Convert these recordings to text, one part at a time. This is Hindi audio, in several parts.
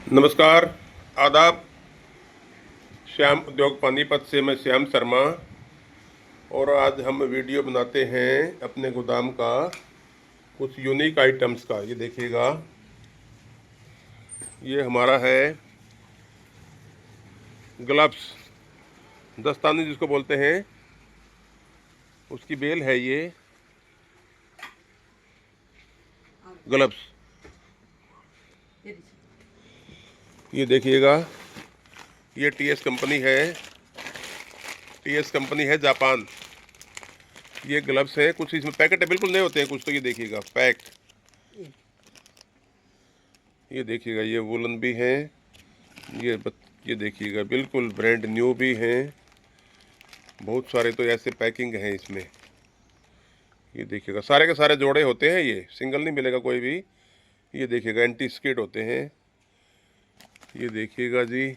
नमस्कार, आदाब। श्याम उद्योग पानीपत से मैं श्याम शर्मा। और आज हम वीडियो बनाते हैं अपने गोदाम का कुछ यूनिक आइटम्स का। ये देखिएगा, ये हमारा है ग्लव्स, दस्ताने जिसको बोलते हैं, उसकी बेल है ये ग्लव्स। ये देखिएगा, ये टीएस कंपनी है, टीएस कंपनी है जापान। ये ग्लव्स है, कुछ इसमें पैकेट है, बिल्कुल नए होते हैं कुछ तो। ये देखिएगा पैक, ये देखिएगा, ये वुलन भी हैं। ये देखिएगा बिल्कुल ब्रांड न्यू भी हैं। बहुत सारे तो ऐसे पैकिंग हैं इसमें। ये देखिएगा सारे के सारे जोड़े होते हैं, ये सिंगल नहीं मिलेगा कोई भी। ये देखिएगा एंटी स्किड होते हैं। ये देखिएगा जी,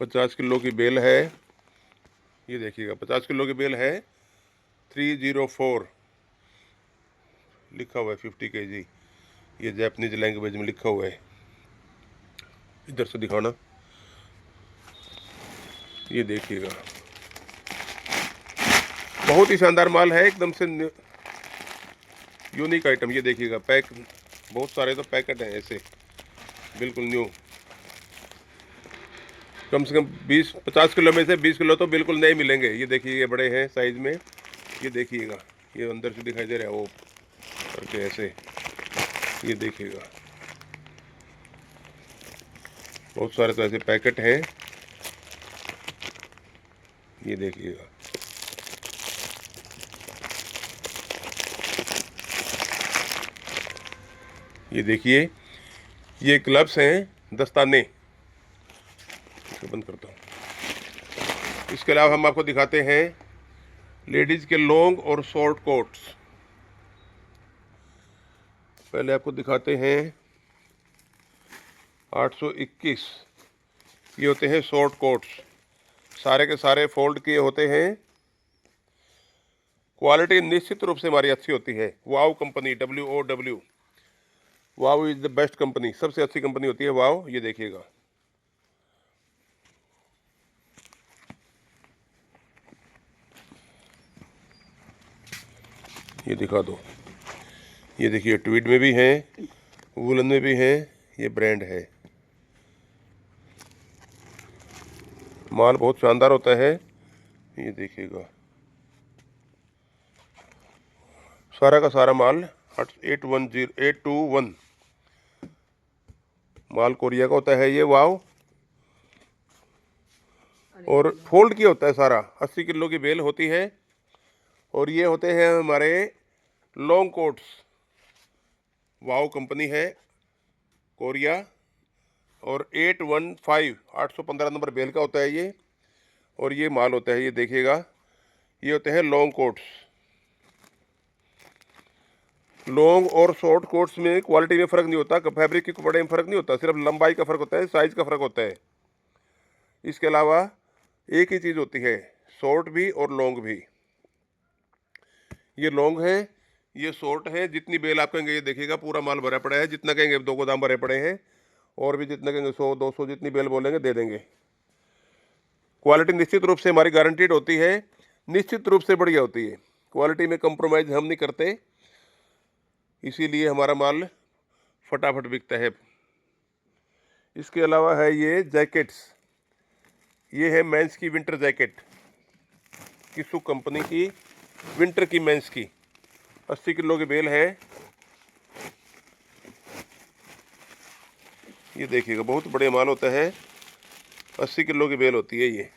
50 किलो की बेल है। ये देखिएगा 50 किलो की बेल है। 304 लिखा हुआ है, 50 kg। ये जापानीज लैंग्वेज में लिखा हुआ है। इधर से दिखाना। ये देखिएगा बहुत ही शानदार माल है, एकदम से यूनिक आइटम। ये देखिएगा पैक, बहुत सारे तो पैकेट हैं ऐसे, बिल्कुल न्यू। कम से कम 20-50 किलो में से 20 किलो तो बिल्कुल नए मिलेंगे। ये देखिए, ये बड़े हैं साइज में। ये देखिएगा, ये अंदर से दिखाई दे रहा है वो करके ऐसे। ये देखिएगा बहुत सारे तो ऐसे पैकेट हैं। ये देखिएगा, ये देखिए, ये ग्लव्स हैं दस्ताने। इसको बंद करता हूँ। इसके अलावा हम आपको दिखाते हैं लेडीज़ के लॉन्ग और शॉर्ट कोट्स। पहले आपको दिखाते हैं 821। ये होते हैं शॉर्ट कोट्स, सारे के सारे फोल्ड किए होते हैं। क्वालिटी निश्चित रूप से हमारी अच्छी होती है। Wow company, WOW, wow is the best company, सबसे अच्छी कंपनी होती है वाव। ये देखिएगा, ये दिखा दो। ये देखिए ट्वीड में भी हैं, वुलन में भी हैं। ये ब्रांड है, माल बहुत शानदार होता है। ये देखिएगा सारा का सारा माल 821 माल कोरिया का होता है ये वाव। और फोल्ड किया होता है सारा। 80 किलो की बेल होती है। और ये होते हैं हमारे लॉन्ग कोट्स, वाव कंपनी है कोरिया। और 815 नंबर बेल का होता है ये। और ये माल होता है, ये देखिएगा, ये होते हैं लॉन्ग कोट्स। लॉन्ग और शॉर्ट कोट्स में क्वालिटी में फ़र्क नहीं होता, फैब्रिक के कपड़े में फ़र्क नहीं होता, सिर्फ लंबाई का फ़र्क होता है, साइज़ का फ़र्क होता है। इसके अलावा एक ही चीज़ होती है, शॉर्ट भी और लॉन्ग भी। ये लॉन्ग है, ये शॉर्ट है। जितनी बेल आप कहेंगे, ये देखिएगा पूरा माल भरा पड़ा है। जितना कहेंगे 2 गोदाम भरे पड़े हैं। और भी जितना कहेंगे 100-200 जितनी बेल बोलेंगे दे देंगे। क्वालिटी निश्चित रूप से हमारी गारंटीड होती है, निश्चित रूप से बढ़िया होती है। क्वालिटी में कंप्रोमाइज़ हम नहीं करते, इसीलिए हमारा माल फटाफट बिकता है। इसके अलावा है ये जैकेट्स। ये है मेंस की विंटर जैकेट, किसु कंपनी की, विंटर की मेंस की। 80 किलो की बेल है। ये देखिएगा बहुत बड़े माल होता है, 80 किलो की बेल होती है ये।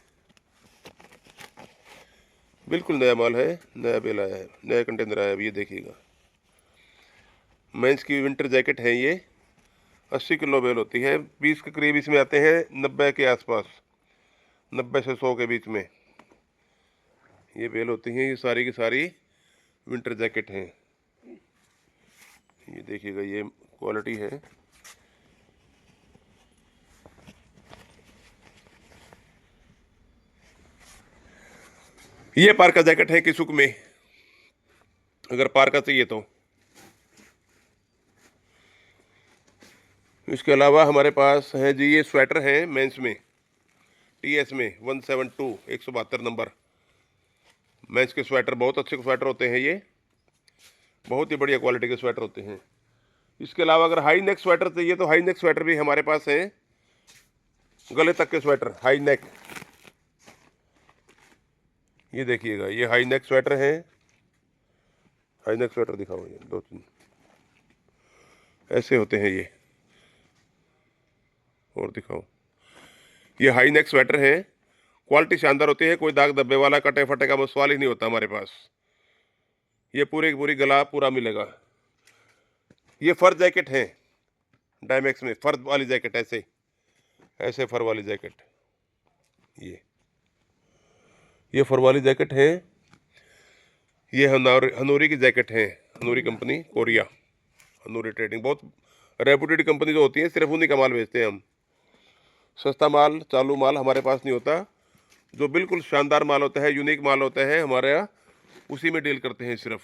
बिल्कुल नया माल है, नया बेल आया है, नया कंटेनर आया है। ये देखिएगा मेंस की विंटर जैकेट है ये। 80 किलो बेल होती है। 20 के करीब इसमें आते हैं, 90 के आसपास, 90 से 100 के बीच में ये बेल होती हैं। ये सारी की सारी विंटर जैकेट हैं। ये देखिएगा, ये क्वालिटी है। ये पार्का जैकेट है किसुक में, अगर पार्का चाहिए तो। इसके अलावा हमारे पास है जी ये स्वेटर हैं मेंस में, टीएस में 172 172 नंबर। मेंस के स्वेटर बहुत अच्छे स्वेटर होते हैं, ये बहुत ही बढ़िया क्वालिटी के स्वेटर होते हैं। इसके अलावा अगर हाई नेक स्वेटर चाहिए तो हाई नेक स्वेटर भी हमारे पास हैं, गले तक के स्वेटर हाई नेक। ये देखिएगा, ये हाई नेक स्वेटर हैं। हाई नेक स्वेटर दिखाओ, ये 2-3 ऐसे होते हैं ये, और दिखाओ। ये हाई नेक स्वेटर है, क्वालिटी शानदार होती है, कोई दाग धब्बे वाला कटे फटे का सवाल ही नहीं होता हमारे पास। ये पूरी की पूरी गला पूरा मिलेगा। ये फर जैकेट है डायमैक्स में, फर वाली जैकेट, ऐसे ऐसे फर वाली जैकेट। ये फर वाली जैकेट है। ये हनूरी की जैकेट है, हनूरी कंपनी कोरिया, हनूरी ट्रेडिंग बहुत रेपुटेड कंपनी जो होती है, सिर्फ उन्हीं का माल बेचते हैं हम। सस्ता माल चालू माल हमारे पास नहीं होता, जो बिल्कुल शानदार माल होता है, यूनिक माल होता है हमारे यहाँ, उसी में डील करते हैं सिर्फ।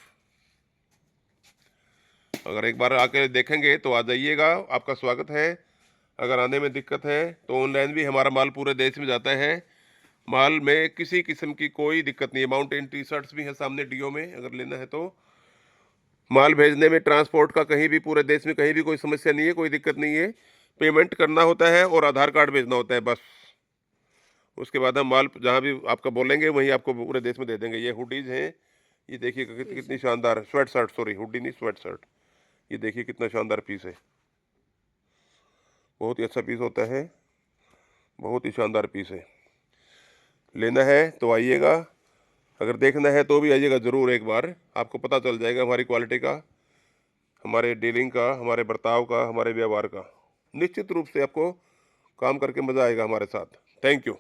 अगर एक बार आके देखेंगे तो आ जाइएगा, आपका स्वागत है। अगर आने में दिक्कत है तो ऑनलाइन भी हमारा माल पूरे देश में जाता है। माल में किसी किस्म की कोई दिक्कत नहीं है। माउंटेन टी शर्ट्स भी है सामने डीओ में, अगर लेना है तो। माल भेजने में ट्रांसपोर्ट का कहीं भी पूरे देश में कहीं भी कोई समस्या नहीं है, कोई दिक्कत नहीं है। पेमेंट करना होता है और आधार कार्ड भेजना होता है बस। उसके बाद हम माल जहाँ भी आपका बोलेंगे वहीं आपको पूरे देश में दे देंगे। ये हुडीज हैं, ये देखिए कितनी शानदार स्वेट शर्ट, सॉरी हुडी नहीं स्वेट शर्ट। ये देखिए कितना शानदार पीस है, बहुत ही अच्छा पीस होता है, बहुत ही शानदार पीस है। लेना है तो आइएगा, अगर देखना है तो भी आइएगा ज़रूर। एक बार आपको पता चल जाएगा हमारी क्वालिटी का, हमारे डीलिंग का, हमारे बर्ताव का, हमारे व्यवहार का। निश्चित रूप से आपको काम करके मज़ा आएगा हमारे साथ। Thank you.